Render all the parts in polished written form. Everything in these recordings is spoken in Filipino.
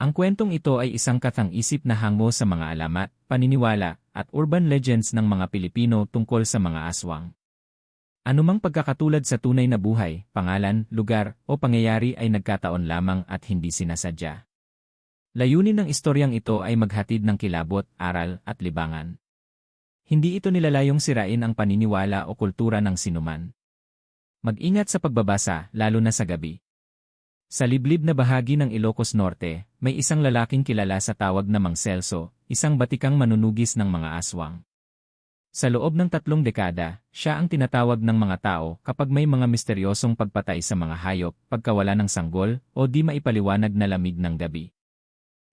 Ang kwentong ito ay isang kathang-isip na hango sa mga alamat, paniniwala, at urban legends ng mga Pilipino tungkol sa mga aswang. Anumang pagkakatulad sa tunay na buhay, pangalan, lugar, o pangyayari ay nagkataon lamang at hindi sinasadya. Layunin ng istoryang ito ay maghatid ng kilabot, aral, at libangan. Hindi ito nilalayong sirain ang paniniwala o kultura ng sinuman. Mag-ingat sa pagbabasa, lalo na sa gabi. Sa liblib na bahagi ng Ilocos Norte, may isang lalaking kilala sa tawag na Mang Celso, isang batikang manunugis ng mga aswang. Sa loob ng 3 dekada, siya ang tinatawag ng mga tao kapag may mga misteryosong pagpatay sa mga hayop, pagkawala ng sanggol, o di maipaliwanag na lamig ng gabi.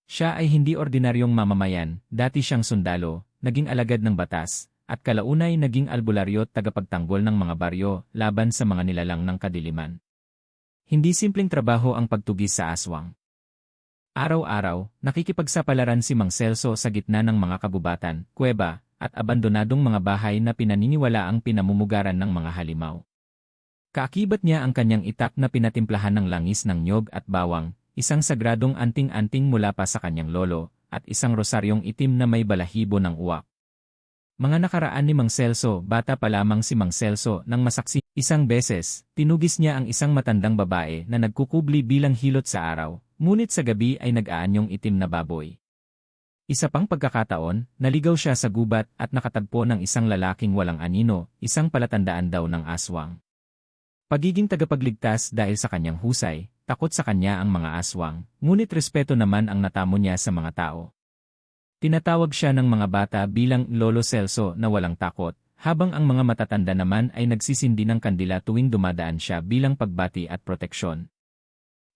Siya ay hindi ordinaryong mamamayan, dati siyang sundalo, naging alagad ng batas, at kalaunay naging albularyo at tagapagtanggol ng mga baryo laban sa mga nilalang ng kadiliman. Hindi simpleng trabaho ang pagtugis sa aswang. Araw-araw, nakikipagsapalaran si Mang Celso sa gitna ng mga kabubatan, kuweba, at abandonadong mga bahay na pinaniniwalaang pinamumugaran ng mga halimaw. Kaakibat niya ang kanyang itak na pinatimplahan ng langis ng niyog at bawang, isang sagradong anting-anting mula pa sa kanyang lolo, at isang rosaryong itim na may balahibo ng uwak. Mga nakaraan ni Mang Celso, bata pa lamang si Mang Celso nang masaksi. Isang beses, tinugis niya ang isang matandang babae na nagkukubli bilang hilot sa araw, ngunit sa gabi ay nag-aanyong itim na baboy. Isa pang pagkakataon, naligaw siya sa gubat at nakatagpo ng isang lalaking walang anino, isang palatandaan daw ng aswang. Pagiging tagapagligtas dahil sa kanyang husay, takot sa kanya ang mga aswang, ngunit respeto naman ang natamo niya sa mga tao. Tinatawag siya ng mga bata bilang Lolo Celso na walang takot, habang ang mga matatanda naman ay nagsisindi ng kandila tuwing dumadaan siya bilang pagbati at proteksyon.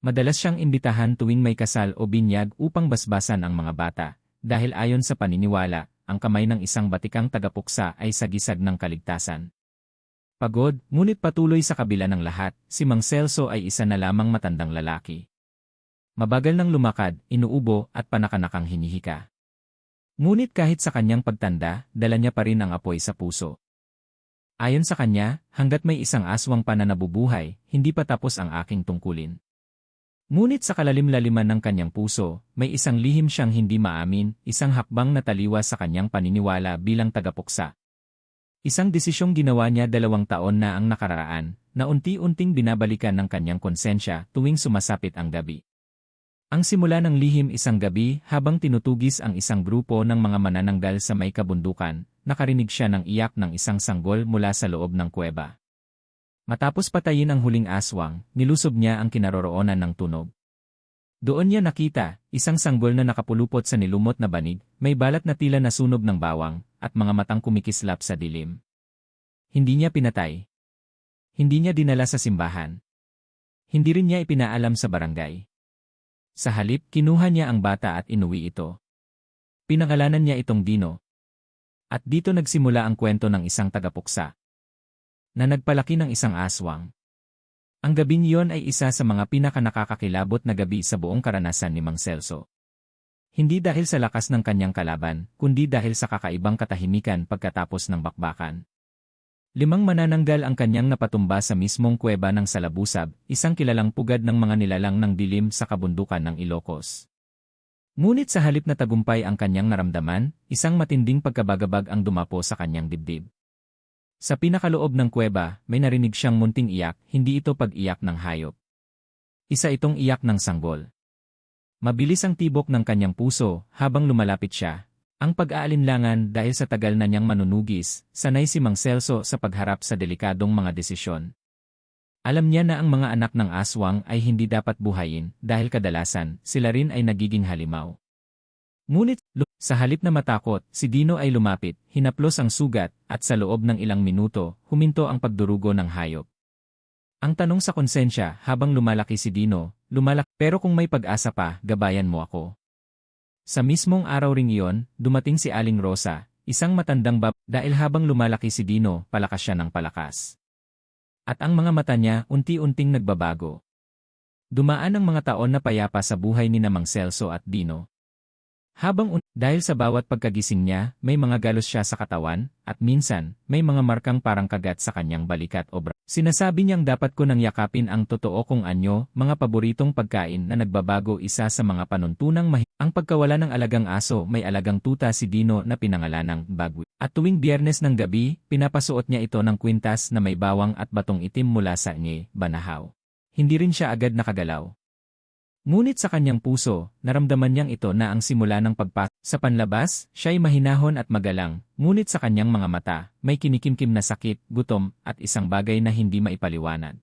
Madalas siyang imbitahan tuwing may kasal o binyag upang basbasan ang mga bata, dahil ayon sa paniniwala, ang kamay ng isang batikang tagapuksa ay sagisag ng kaligtasan. Pagod, ngunit patuloy sa kabila ng lahat, si Mang Celso ay isa na lamang matandang lalaki. Mabagal ng lumakad, inuubo at panakanakang hinihika. Ngunit kahit sa kanyang pagtanda, dala niya pa rin ang apoy sa puso. Ayon sa kanya, hanggat may isang aswang pa na nabubuhay, hindi pa tapos ang aking tungkulin. Ngunit sa kalalim-laliman ng kanyang puso, may isang lihim siyang hindi maamin, isang hakbang na taliwas sa kanyang paniniwala bilang tagapuksa. Isang desisyong ginawa niya 2 taon na ang nakaraan, na unti-unting binabalikan ng kanyang konsensya tuwing sumasapit ang gabi. Ang simula ng lihim isang gabi habang tinutugis ang isang grupo ng mga manananggal sa may kabundukan, nakarinig siya ng iyak ng isang sanggol mula sa loob ng kuweba. Matapos patayin ang huling aswang, nilusob niya ang kinaroroonan ng tunog. Doon niya nakita, isang sanggol na nakapulupot sa nilumot na banig, may balat na tila nasunog ng bawang, at mga matang kumikislap sa dilim. Hindi niya pinatay. Hindi niya dinala sa simbahan. Hindi rin niya ipinaalam sa barangay. Sa halip, kinuha niya ang bata at inuwi ito. Pinangalanan niya itong Dino. At dito nagsimula ang kwento ng isang tagapuksa na nagpalaki ng isang aswang. Ang gabing iyon ay isa sa mga pinakanakakakilabot na gabi sa buong karanasan ni Mang Celso. Hindi dahil sa lakas ng kanyang kalaban, kundi dahil sa kakaibang katahimikan pagkatapos ng bakbakan. 5 manananggal ang kanyang napatumba sa mismong kuweba ng Salabusab, isang kilalang pugad ng mga nilalang ng dilim sa kabundukan ng Ilocos. Ngunit sa halip na tagumpay ang kanyang naramdaman, isang matinding pagkabagabag ang dumapo sa kanyang dibdib. Sa pinakaloob ng kuweba, may narinig siyang munting iyak, hindi ito pag-iyak ng hayop. Isa itong iyak ng sanggol. Mabilis ang tibok ng kanyang puso habang lumalapit siya. Ang pag-aalinlangan dahil sa tagal na niyang manunugis, sanay si Mang Celso sa pagharap sa delikadong mga desisyon. Alam niya na ang mga anak ng aswang ay hindi dapat buhayin dahil kadalasan sila rin ay nagiging halimaw. Ngunit, sa halip na matakot, si Dino ay lumapit, hinaplos ang sugat, at sa loob ng ilang minuto, huminto ang pagdurugo ng hayop. Ang tanong sa konsensya habang lumalaki si Dino, pero kung may pag-asa pa, gabayan mo ako. Sa mismong araw ring iyon, dumating si Aling Rosa, isang matandang dahil habang lumalaki si Dino, palakas siya ng palakas. At ang mga mata niya unti-unting nagbabago. Dumaan ang mga taon na payapa sa buhay ni Mang Celso at Dino. Dahil sa bawat pagkagising niya, may mga galos siya sa katawan, at minsan, may mga markang parang kagat sa kanyang balikat o Sinasabi niyang dapat ko nang yakapin ang totoo kong anyo, mga paboritong pagkain na nagbabago isa sa mga panuntunang ang pagkawala ng alagang aso may alagang tuta si Dino na pinangalanang Bagwi. At tuwing Biyernes ng gabi, pinapasuot niya ito ng kwintas na may bawang at batong itim mula sa banahaw. Hindi rin siya agad nakagalaw. Ngunit sa kanyang puso, naramdaman niyang ito na ang simula ng pagpasok. Sa panlabas, siya'y mahinahon at magalang, ngunit sa kanyang mga mata, may kinikimkim na sakit, gutom, at isang bagay na hindi maipaliwanag.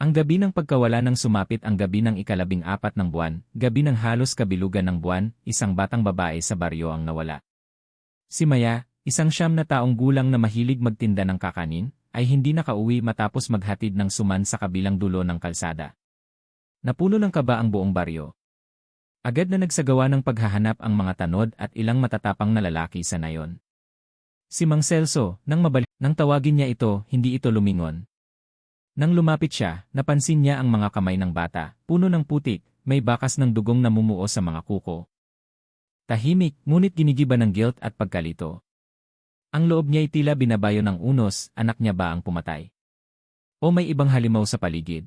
Ang gabi ng pagkawala nang sumapit ang gabi ng ika-14 ng buwan, gabi ng halos kabilugan ng buwan, isang batang babae sa baryo ang nawala. Si Maya, isang 9 na taong gulang na mahilig magtinda ng kakanin, ay hindi nakauwi matapos maghatid ng suman sa kabilang dulo ng kalsada. Napuno ng kaba ang buong baryo. Agad na nagsagawa ng paghahanap ang mga tanod at ilang matatapang na lalaki sa nayon. Si Mang Celso, nang tawagin niya ito, hindi ito lumingon. Nang lumapit siya, napansin niya ang mga kamay ng bata, puno ng putik, may bakas ng dugong namumuo sa mga kuko. Tahimik, ngunit ginigiba ng guilt at pagkalito. Ang loob niya'y tila binabayo ng unos, anak niya ba ang pumatay? O may ibang halimaw sa paligid?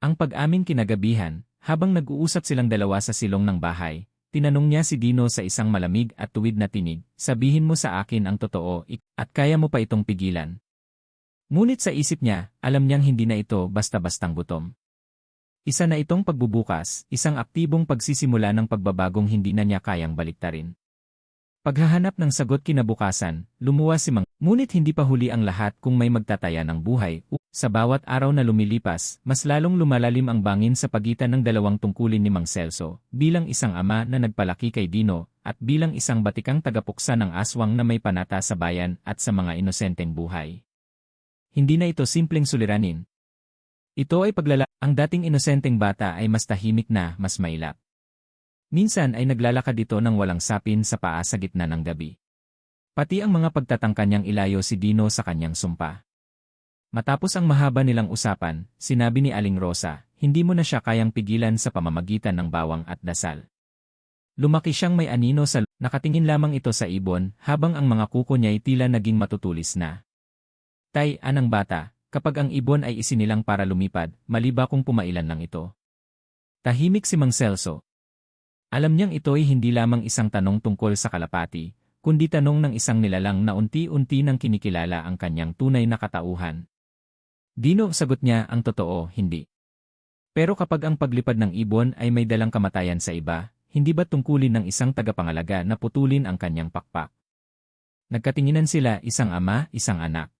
Ang pag-aming kinagabihan, habang nag-uusap silang dalawa sa silong ng bahay, tinanong niya si Dino sa isang malamig at tuwid na tinig, sabihin mo sa akin ang totoo at kaya mo pa itong pigilan. Ngunit sa isip niya, alam niyang hindi na ito basta-bastang gutom. Isa na itong pagbubukas, isang aktibong pagsisimula ng pagbabagong hindi na niya kayang baliktarin. Paghahanap ng sagot kinabukasan, lumuwas si Mang. Ngunit hindi pa huli ang lahat kung may magtataya ng buhay. Sa bawat araw na lumilipas, mas lalong lumalalim ang bangin sa pagitan ng dalawang tungkulin ni Mang Celso, bilang isang ama na nagpalaki kay Dino, at bilang isang batikang tagapuksa ng aswang na may panata sa bayan at sa mga inosenteng buhay. Hindi na ito simpleng suliranin. Ito ay ang dating inosenteng bata ay mas tahimik na, mas mailap. Minsan ay naglalakad ito ng walang sapin sa paa sa gitna ng gabi. Pati ang mga pagtatangka niyang ilayo si Dino sa kanyang sumpa. Matapos ang mahaba nilang usapan, sinabi ni Aling Rosa, hindi mo na siya kayang pigilan sa pamamagitan ng bawang at dasal. Lumaki siyang may anino sa nakatingin lamang ito sa ibon habang ang mga kuko niya'y tila naging matutulis na. Tay, anang bata, kapag ang ibon ay isinilang para lumipad, mali ba kung pumailan lang ito? Tahimik si Mang Celso. Alam niyang ito ay hindi lamang isang tanong tungkol sa kalapati, kundi tanong ng isang nilalang na unti-unti nang kinikilala ang kanyang tunay na katauhan. Dino, sagot niya, ang totoo, hindi. Pero kapag ang paglipad ng ibon ay may dalang kamatayan sa iba, hindi ba tungkulin ng isang tagapangalaga na putulin ang kanyang pakpak? Nagkatinginan sila, isang ama, isang anak.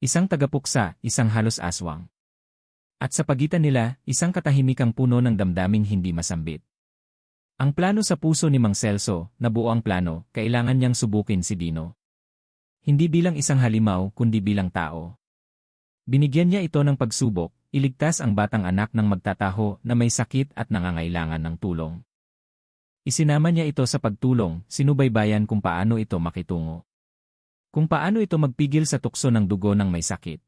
Isang tagapuksa, isang halos aswang. At sa pagitan nila, isang katahimikang puno ng damdaming hindi masambit. Ang plano sa puso ni Mang Celso, nabuo ang plano, kailangan niyang subukin si Dino. Hindi bilang isang halimaw, kundi bilang tao. Binigyan niya ito ng pagsubok, iligtas ang batang anak ng magtataho na may sakit at nangangailangan ng tulong. Isinama niya ito sa pagtulong, sinubaybayan kung paano ito makitungo. Kung paano ito magpigil sa tukso ng dugo ng may sakit.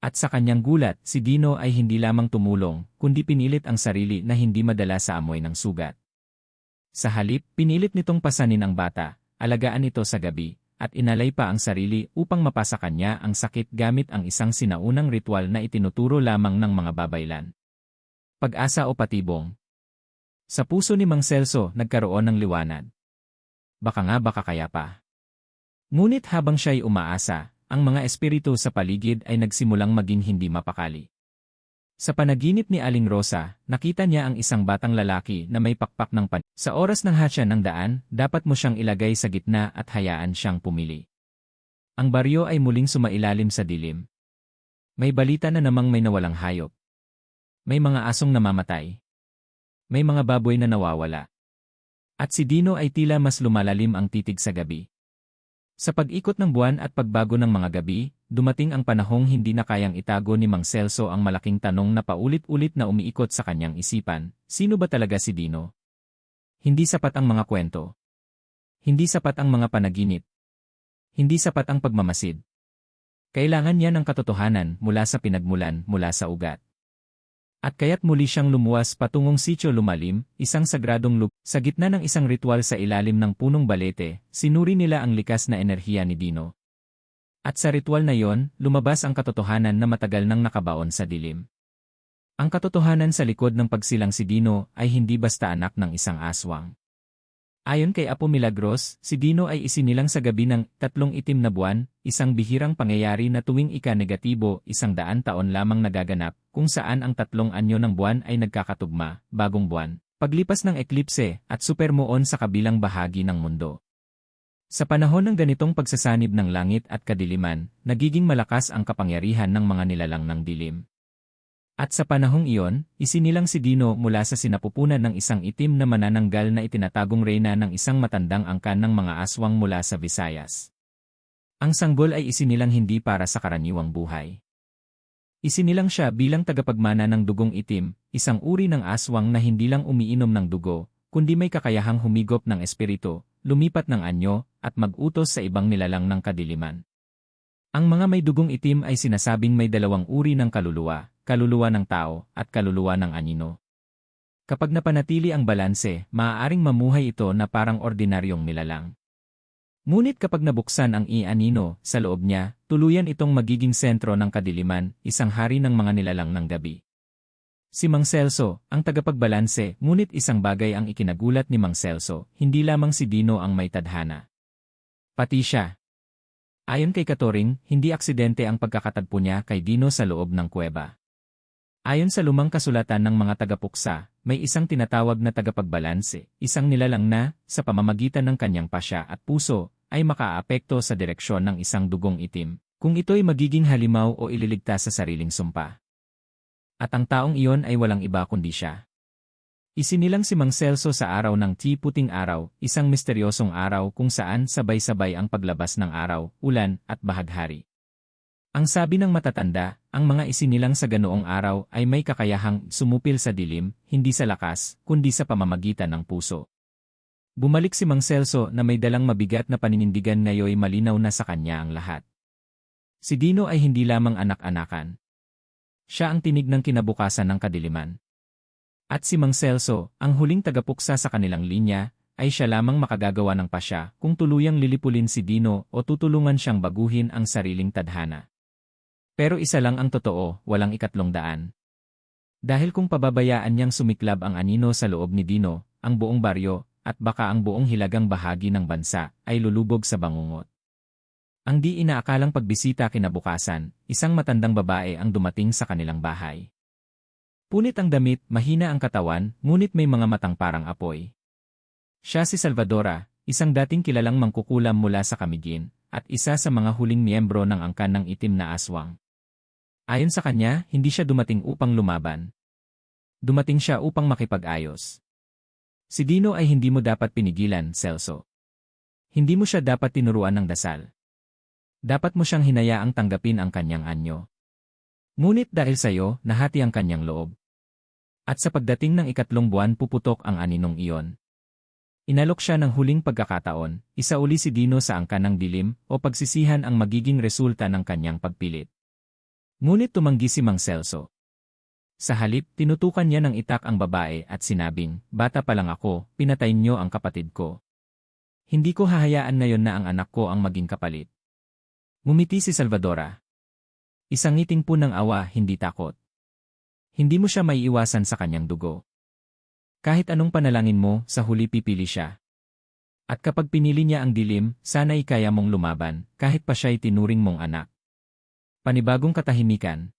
At sa kanyang gulat, si Dino ay hindi lamang tumulong, kundi pinilit ang sarili na hindi madala sa amoy ng sugat. Sa halip, pinilit nitong pasanin ang bata, alagaan ito sa gabi, at inalay pa ang sarili upang mapasa kanya ang sakit gamit ang isang sinaunang ritual na itinuturo lamang ng mga babaylan. Pag-asa o patibong. Sa puso ni Mang Celso nagkaroon ng liwanag. Baka kaya pa. Ngunit habang siya'y umaasa, ang mga espiritu sa paligid ay nagsimulang maging hindi mapakali. Sa panaginip ni Aling Rosa, nakita niya ang isang batang lalaki na may pakpak ng pan. Sa oras ng hatya ng daan, dapat mo siyang ilagay sa gitna at hayaan siyang pumili. Ang baryo ay muling sumailalim sa dilim. May balita na namang may nawalang hayop. May mga asong namamatay. May mga baboy na nawawala. At si Dino ay tila mas lumalalim ang titig sa gabi. Sa pag-ikot ng buwan at pagbago ng mga gabi, dumating ang panahong hindi na kayang itago ni Mang Celso ang malaking tanong na paulit-ulit na umiikot sa kanyang isipan, sino ba talaga si Dino? Hindi sapat ang mga kwento. Hindi sapat ang mga panaginip. Hindi sapat ang pagmamasid. Kailangan niya ng katotohanan mula sa pinagmulan, mula sa ugat. At kaya't muli siyang lumuwas patungong Sitio Lumalim, isang sagradong lugar. Sa gitna ng isang ritual sa ilalim ng punong balete, sinuri nila ang likas na enerhiya ni Dino. At sa ritual na yon, lumabas ang katotohanan na matagal nang nakabaon sa dilim. Ang katotohanan sa likod ng pagsilang si Dino ay hindi basta anak ng isang aswang. Ayon kay Apo Milagros, si Dino ay isinilang sa gabi ng 3 itim na buwan, isang bihirang pangyayari na tuwing ika-negatibo 100 taon lamang nagaganap, kung saan ang 3 anyo ng buwan ay nagkakatugma, bagong buwan, paglipas ng eklipse, at supermoon sa kabilang bahagi ng mundo. Sa panahon ng ganitong pagsasanib ng langit at kadiliman, nagiging malakas ang kapangyarihan ng mga nilalang ng dilim. At sa panahong iyon, isinilang si Dino mula sa sinapupunan ng isang itim na manananggal na itinatagong reyna ng isang matandang angkan ng mga aswang mula sa Visayas. Ang sanggol ay isinilang hindi para sa karaniwang buhay. Isinilang siya bilang tagapagmana ng dugong itim, isang uri ng aswang na hindi lang umiinom ng dugo, kundi may kakayahang humigop ng espiritu, lumipat ng anyo, at mag-utos sa ibang nilalang ng kadiliman. Ang mga may dugong itim ay sinasabing may 2 uri ng kaluluwa, kaluluwa ng tao, at kaluluwa ng anino. Kapag napanatili ang balanse, maaaring mamuhay ito na parang ordinaryong nilalang. Ngunit kapag nabuksan ang i-anino sa loob niya, tuluyan itong magiging sentro ng kadiliman, isang hari ng mga nilalang ng gabi. Si Mang Celso, ang tagapagbalanse, ngunit isang bagay ang ikinagulat ni Mang Celso, hindi lamang si Dino ang may tadhana. Pati siya. Ayon kay Katoring, hindi aksidente ang pagkakatagpo niya kay Dino sa loob ng kuweba. Ayon sa lumang kasulatan ng mga tagapuksa, may isang tinatawag na tagapagbalanse, isang nilalang na, sa pamamagitan ng kanyang pasya at puso, ay makaapekto sa direksyon ng isang dugong itim, kung ito'y magiging halimaw o ililigtas sa sariling sumpa. At ang taong iyon ay walang iba kundi siya. Isinilang si Mang Celso sa araw ng Puting Araw, isang misteryosong araw kung saan sabay-sabay ang paglabas ng araw, ulan, at bahaghari. Ang sabi ng matatanda, ang mga isinilang sa ganoong araw ay may kakayahang sumupil sa dilim, hindi sa lakas, kundi sa pamamagitan ng puso. Bumalik si Mang Celso na may dalang mabigat na paninindigan ngayoy malinaw na sa kanya ang lahat. Si Dino ay hindi lamang anak-anakan. Siya ang tinig ng kinabukasan ng kadiliman. At si Mang Celso, ang huling tagapuksa sa kanilang linya, ay siya lamang makagagawa ng pasya kung tuluyang lilipulin si Dino o tutulungan siyang baguhin ang sariling tadhana. Pero isa lang ang totoo, walang 300. Dahil kung pababayaan niyang sumiklab ang anino sa loob ni Dino, ang buong baryo, at baka ang buong hilagang bahagi ng bansa, ay lulubog sa bangungot. Ang di inaakalang pagbisita kinabukasan, isang matandang babae ang dumating sa kanilang bahay. Punit ang damit, mahina ang katawan, ngunit may mga matang parang apoy. Siya si Salvadora, isang dating kilalang mangkukulam mula sa Camiguin, at isa sa mga huling miyembro ng angkan ng itim na aswang. Ayon sa kanya, hindi siya dumating upang lumaban. Dumating siya upang makipag-ayos. Si Dino ay hindi mo dapat pinigilan, Celso. Hindi mo siya dapat tinuruan ng dasal. Dapat mo siyang hinayaang tanggapin ang kanyang anyo. Ngunit dahil sa'yo, nahati ang kanyang loob. At sa pagdating ng 3 buwan puputok ang aninong iyon. Inalok siya ng huling pagkakataon, isauli si Dino sa angkan ng dilim o pagsisihan ang magiging resulta ng kanyang pagpilit. Ngunit tumanggi si Mang Celso. Sa halip, tinutukan niya ng itak ang babae at sinabing, "Bata pa lang ako, pinatay niyo ang kapatid ko. Hindi ko hahayaan ngayon na ang anak ko ang maging kapalit." Ngumiti si Salvadora. Isang ngiting po ng awa, hindi takot. Hindi mo siya maiiwasan sa kanyang dugo. Kahit anong panalangin mo, sa huli pipili siya. At kapag pinili niya ang dilim, sana'y kaya mong lumaban, kahit pa siya'y tinuring mong anak. Panibagong katahimikan.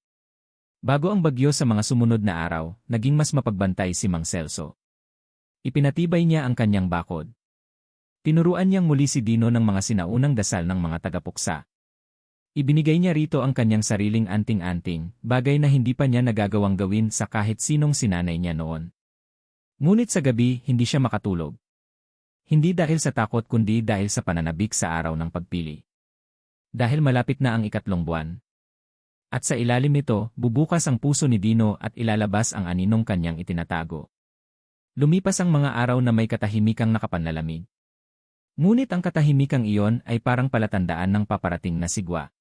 Bago ang bagyo sa mga sumunod na araw, naging mas mapagbantay si Mang Celso. Ipinatibay niya ang kanyang bakod. Tinuruan niyang muli si Dino ng mga sinaunang dasal ng mga tagapuksa. Ibinigay niya rito ang kanyang sariling anting-anting, bagay na hindi pa niya nagagawang gawin sa kahit sinong sinanay niya noon. Ngunit sa gabi, hindi siya makatulog. Hindi dahil sa takot kundi dahil sa pananabik sa araw ng pagpili. Dahil malapit na ang 3 buwan. At sa ilalim nito, bubukas ang puso ni Dino at ilalabas ang aninong kanyang itinatago. Lumipas ang mga araw na may katahimikang nakapanlalamig. Ngunit ang katahimikang iyon ay parang palatandaan ng paparating na sigwa.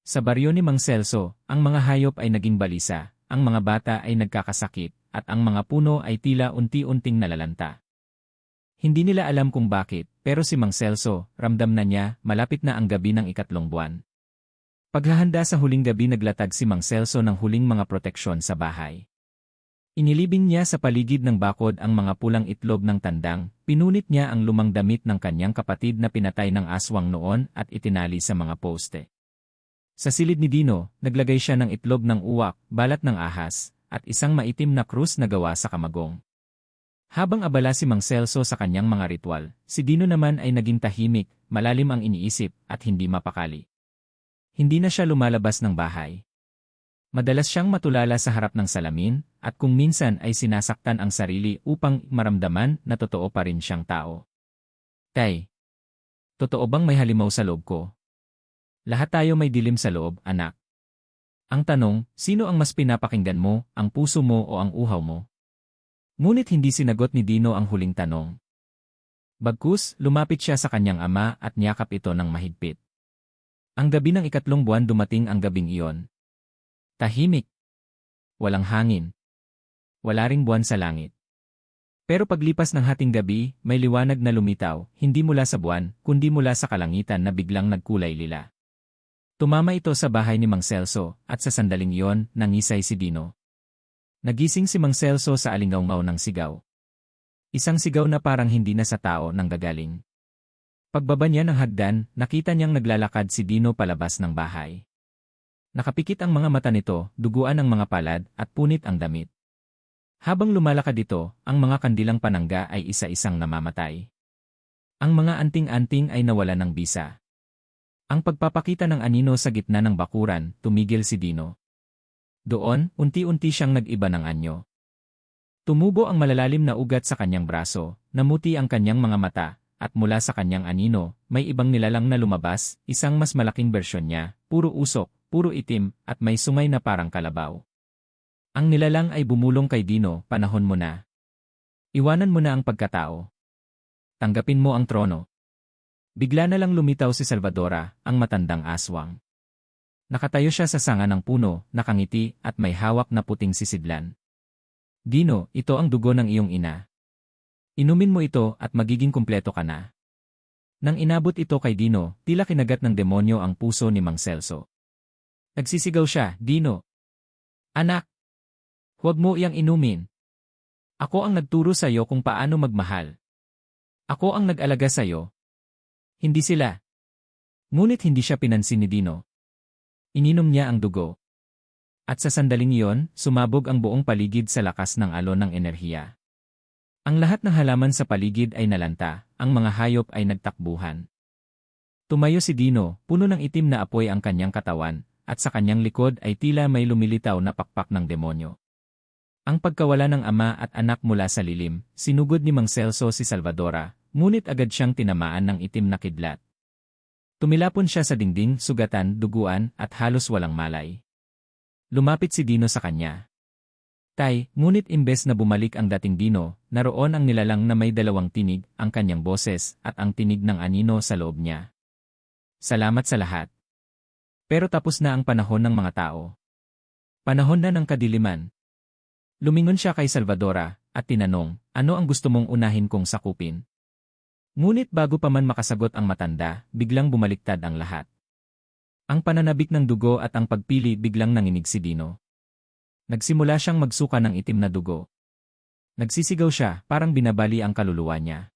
Sa baryo ni Mang Celso, ang mga hayop ay naging balisa, ang mga bata ay nagkakasakit, at ang mga puno ay tila unti-unting nalalanta. Hindi nila alam kung bakit, pero si Mang Celso, ramdam na niya, malapit na ang gabi ng 3 buwan. Paghahanda sa huling gabi naglatag si Mang Celso ng huling mga proteksyon sa bahay. Inilibing niya sa paligid ng bakod ang mga pulang itlog ng tandang, pinunit niya ang lumang damit ng kanyang kapatid na pinatay ng aswang noon at itinali sa mga poste. Sa silid ni Dino, naglagay siya ng itlog ng uwak, balat ng ahas, at isang maitim na krus na gawa sa kamagong. Habang abala si Mang Celso sa kanyang mga ritual, si Dino naman ay naging tahimik, malalim ang iniisip, at hindi mapakali. Hindi na siya lumalabas ng bahay. Madalas siyang matulala sa harap ng salamin, at kung minsan ay sinasaktan ang sarili upang maramdaman na totoo pa rin siyang tao. Tay, totoo bang may halimaw sa loob ko? Lahat tayo may dilim sa loob, anak. Ang tanong, sino ang mas pinapakinggan mo, ang puso mo o ang uhaw mo? Ngunit hindi sinagot ni Dino ang huling tanong. Bagkus, lumapit siya sa kanyang ama at niyakap ito ng mahigpit. Ang gabi ng 3 buwan dumating ang gabing iyon. Tahimik. Walang hangin. Wala ring buwan sa langit. Pero paglipas ng hating gabi, may liwanag na lumitaw, hindi mula sa buwan, kundi mula sa kalangitan na biglang nagkulay lila. Tumama ito sa bahay ni Mang Celso, at sa sandaling iyon, nangisay si Dino. Nagising si Mang Celso sa alingaw-ngaw ng sigaw. Isang sigaw na parang hindi na sa tao nang gagaling. Pagbaba niya ng hagdan, nakita niyang naglalakad si Dino palabas ng bahay. Nakapikit ang mga mata nito, duguan ang mga palad, at punit ang damit. Habang lumalakad ito, ang mga kandilang panangga ay isa-isang namamatay. Ang mga anting-anting ay nawalan ng bisa. Ang pagpapakita ng anino sa gitna ng bakuran, tumigil si Dino. Doon, unti-unti siyang nag-iba ng anyo. Tumubo ang malalalim na ugat sa kanyang braso, namuti ang kanyang mga mata, at mula sa kanyang anino, may ibang nilalang na lumabas, isang mas malaking bersyon niya, puro usok, puro itim, at may sungay na parang kalabaw. Ang nilalang ay bumulong kay Dino, panahon mo na. Iwanan mo na ang pagkatao. Tanggapin mo ang trono. Bigla na lang lumitaw si Salvadora, ang matandang aswang. Nakatayo siya sa sanga ng puno, nakangiti, at may hawak na puting sisidlan. Dino, ito ang dugo ng iyong ina. Inumin mo ito at magiging kumpleto ka na. Nang inabot ito kay Dino, tila kinagat ng demonyo ang puso ni Mang Celso. Nagsisigaw siya, Dino. Anak! Huwag mo iyang inumin. Ako ang nagturo sa iyo kung paano magmahal. Ako ang nag-alaga sa iyo. Hindi sila. Ngunit hindi siya pinansin ni Dino. Ininom niya ang dugo. At sa sandaling iyon, sumabog ang buong paligid sa lakas ng alon ng enerhiya. Ang lahat ng halaman sa paligid ay nalanta, ang mga hayop ay nagtakbuhan. Tumayo si Dino, puno ng itim na apoy ang kanyang katawan, at sa kanyang likod ay tila may lumilitaw na pakpak ng demonyo. Ang pagkawala ng ama at anak mula sa lilim, sinugod ni Mang Celso si Salvadora, ngunit agad siyang tinamaan ng itim na kidlat. Tumilapon siya sa dingding, sugatan, duguan, at halos walang malay. Lumapit si Dino sa kanya. Tay, ngunit imbes na bumalik ang dating Dino, naroon ang nilalang na may 2 tinig, ang kanyang boses, at ang tinig ng anino sa loob niya. Salamat sa lahat. Pero tapos na ang panahon ng mga tao. Panahon na ng kadiliman. Lumingon siya kay Salvadora, at tinanong, ano ang gusto mong unahin kong sakupin? Ngunit bago pa man makasagot ang matanda, biglang bumaliktad ang lahat. Ang pananabik ng dugo at ang pagpili biglang nanginig si Dino. Nagsimula siyang magsuka ng itim na dugo. Nagsisigaw siya, parang binabali ang kaluluwa niya.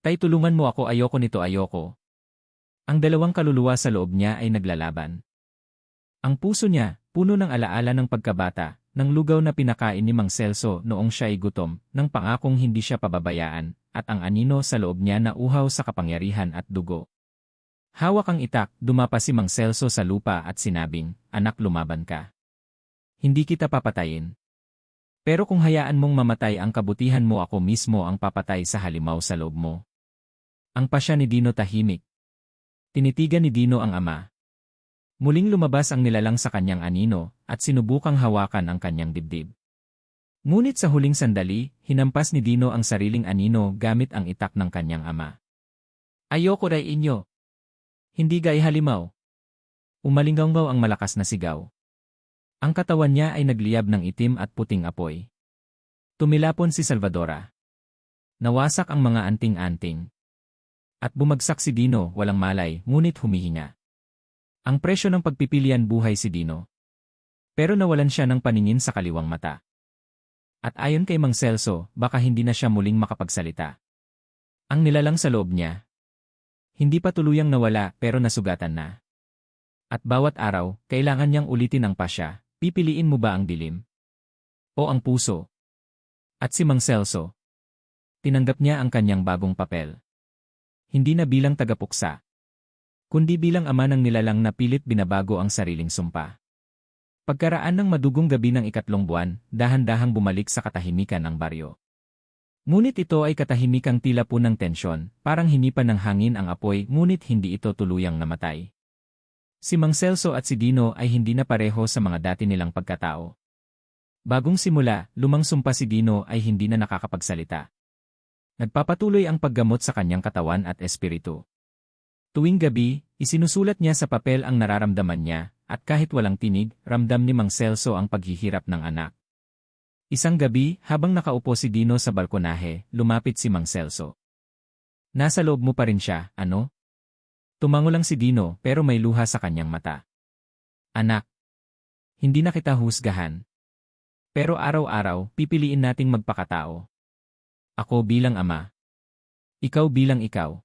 Tay, tulungan mo ako, ayoko nito, ayoko. Ang 2 kaluluwa sa loob niya ay naglalaban. Ang puso niya, puno ng alaala ng pagkabata, ng lugaw na pinakain ni Mang Celso noong siya ay gutom, ng pangakong hindi siya pababayaan, at ang anino sa loob niya na uhaw sa kapangyarihan at dugo. Hawak ang itak, dumapa si Mang Celso sa lupa at sinabing, anak, lumaban ka. Hindi kita papatayin. Pero kung hayaan mong mamatay ang kabutihan mo, ako mismo ang papatay sa halimaw sa loob mo. Ang pasya ni Dino tahimik. Tinitigan ni Dino ang ama. Muling lumabas ang nilalang sa kanyang anino, at sinubukang hawakan ang kanyang dibdib. Ngunit sa huling sandali, hinampas ni Dino ang sariling anino gamit ang itak ng kanyang ama. Ayoko ray inyo. Hindi gay halimaw. Umalinggaw ang malakas na sigaw. Ang katawan niya ay nagliyab ng itim at puting apoy. Tumilapon si Salvadora. Nawasak ang mga anting-anting. At bumagsak si Dino, walang malay, ngunit humihinga. Ang presyo ng pagpipilian buhay si Dino. Pero nawalan siya ng paningin sa kaliwang mata. At ayon kay Mang Celso, baka hindi na siya muling makapagsalita. Ang nilalang sa loob niya. Hindi pa tuluyang nawala pero nasugatan na. At bawat araw, kailangan niyang ulitin ang pasya. Pipiliin mo ba ang dilim? O ang puso? At si Mang Celso. Tinanggap niya ang kanyang bagong papel. Hindi na bilang tagapuksa, kundi bilang ama ng nilalang na pilit binabago ang sariling sumpa. Pagkaraan ng madugong gabi ng 3 buwan, dahan-dahang bumalik sa katahimikan ang baryo. Ngunit ito ay katahimikang tila punang tensyon, parang hinipan ng hangin ang apoy ngunit hindi ito tuluyang namatay. Si Mang Celso at si Dino ay hindi na pareho sa mga dati nilang pagkatao. Bagong simula, lumang sumpa si Dino ay hindi na nakakapagsalita. Nagpapatuloy ang paggamot sa kanyang katawan at espiritu. Tuwing gabi, isinusulat niya sa papel ang nararamdaman niya, at kahit walang tinig, ramdam ni Mang Celso ang paghihirap ng anak. Isang gabi, habang nakaupo si Dino sa balkonahe, lumapit si Mang Celso. Nasa loob mo pa rin siya, ano? Tumango lang si Dino pero may luha sa kanyang mata. Anak, hindi na kita husgahan. Pero araw-araw, pipiliin nating magpakatao. Ako bilang ama. Ikaw bilang ikaw.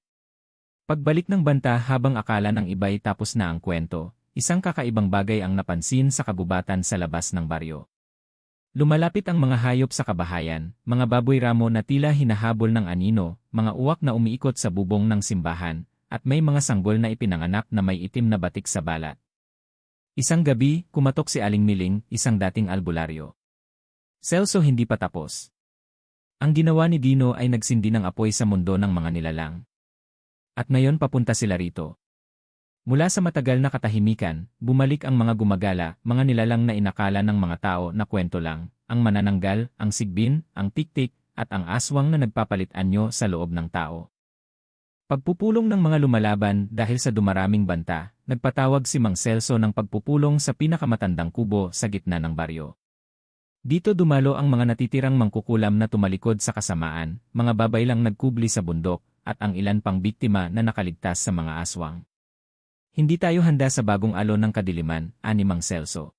Pagbalik ng banta habang akala ng iba'y tapos na ang kwento, isang kakaibang bagay ang napansin sa kagubatan sa labas ng baryo. Lumalapit ang mga hayop sa kabahayan, mga baboy ramo na tila hinahabol ng anino, mga uwak na umiikot sa bubong ng simbahan, at may mga sanggol na ipinanganak na may itim na batik sa balat. Isang gabi, kumatok si Aling Miling, isang dating albularyo. Celso hindi pa tapos. Ang ginawa ni Dino ay nagsindi ng apoy sa mundo ng mga nilalang. At ngayon papunta sila rito. Mula sa matagal na katahimikan, bumalik ang mga gumagala, mga nilalang na inakala ng mga tao na kwento lang, ang manananggal, ang sigbin, ang tiktik, at ang aswang na nagpapalit anyo sa loob ng tao. Pagpupulong ng mga lumalaban dahil sa dumaraming banta, nagpatawag si Mang Celso ng pagpupulong sa pinakamatandang kubo sa gitna ng baryo. Dito dumalo ang mga natitirang mangkukulam na tumalikod sa kasamaan, mga babay lang nagkubli sa bundok, at ang ilan pang biktima na nakaligtas sa mga aswang. Hindi tayo handa sa bagong alon ng kadiliman, ani Mang Celso.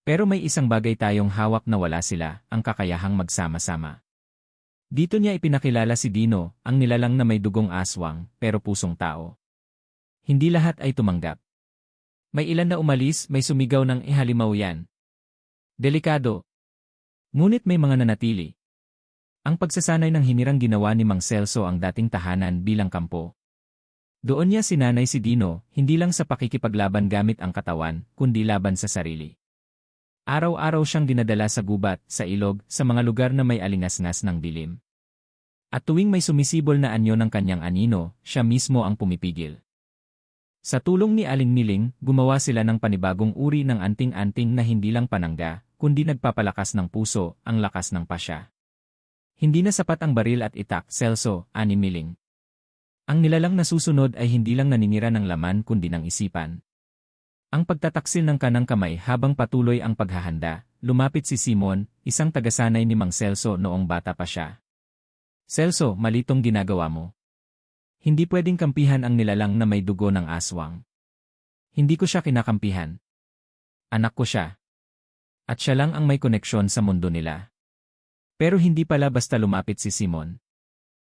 Pero may isang bagay tayong hawak na wala sila, ang kakayahang magsama-sama. Dito niya ipinakilala si Dino, ang nilalang na may dugong aswang, pero pusong tao. Hindi lahat ay tumanggap. May ilan na umalis, may sumigaw ng ihalimaw yan. Delikado. Ngunit may mga nanatili. Ang pagsasanay ng hinirang ginawa ni Mang Celso ang dating tahanan bilang kampo. Doon niya sinanay si Dino, hindi lang sa pakikipaglaban gamit ang katawan, kundi laban sa sarili. Araw-araw siyang dinadala sa gubat, sa ilog, sa mga lugar na may alingas-ngas ng dilim. At tuwing may sumisibol na anyo ng kanyang anino, siya mismo ang pumipigil. Sa tulong ni Aling Miling, gumawa sila ng panibagong uri ng anting-anting na hindi lang panangga, kundi nagpapalakas ng puso, ang lakas ng pasya. Hindi na sapat ang baril at itak, Celso, ani Miling. Ang nilalang nasusunod ay hindi lang naninira ng laman kundi ng isipan. Ang pagtataksil ng kanang kamay habang patuloy ang paghahanda, lumapit si Simon, isang tagasanay ni Mang Celso noong bata pa siya. Celso, malitong ginagawa mo. Hindi pwedeng kampihan ang nilalang na may dugo ng aswang. Hindi ko siya kinakampihan. Anak ko siya. At siya lang ang may koneksyon sa mundo nila. Pero hindi pala basta lumapit si Simon.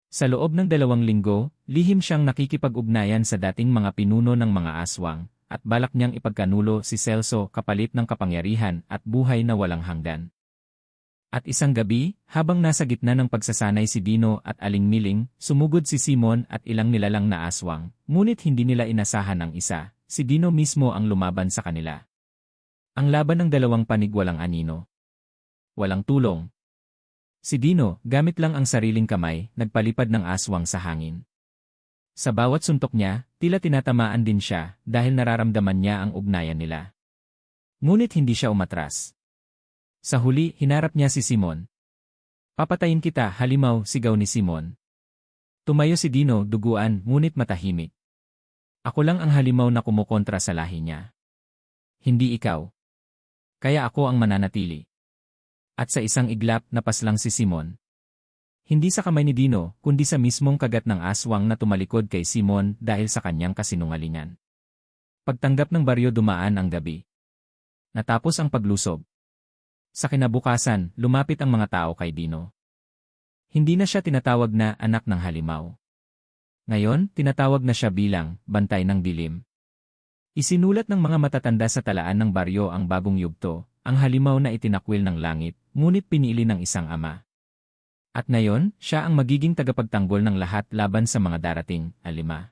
Sa loob ng 2 linggo, lihim siyang nakikipag-ugnayan sa dating mga pinuno ng mga aswang, at balak niyang ipagkanulo si Celso kapalit ng kapangyarihan at buhay na walang hanggan. At isang gabi, habang nasa gitna ng pagsasanay si Dino at Aling Miling, sumugod si Simon at ilang nilalang na aswang, ngunit hindi nila inasahan ang isa, si Dino mismo ang lumaban sa kanila. Ang laban ng 2 panig walang anino. Walang tulong. Si Dino, gamit lang ang sariling kamay, nagpalipad ng aswang sa hangin. Sa bawat suntok niya, tila tinatamaan din siya dahil nararamdaman niya ang ugnayan nila. Ngunit hindi siya umatras. Sa huli, hinarap niya si Simon. Papatayin kita, halimaw, sigaw ni Simon. Tumayo si Dino, duguan, ngunit matahimik. Ako lang ang halimaw na kumukontra sa lahi niya. Hindi ikaw. Kaya ako ang mananatili. At sa isang iglap, napaslang si Simon. Hindi sa kamay ni Dino, kundi sa mismong kagat ng aswang na tumalikod kay Simon dahil sa kanyang kasinungalingan. Pagtanggap ng baryo dumaan ang gabi. Natapos ang paglusob. Sa kinabukasan, lumapit ang mga tao kay Dino. Hindi na siya tinatawag na anak ng halimaw. Ngayon, tinatawag na siya bilang bantay ng dilim. Isinulat ng mga matatanda sa talaan ng baryo ang bagong yugto, ang halimaw na itinakwil ng langit, ngunit pinili ng isang ama. At ngayon, siya ang magiging tagapagtanggol ng lahat laban sa mga darating, alima.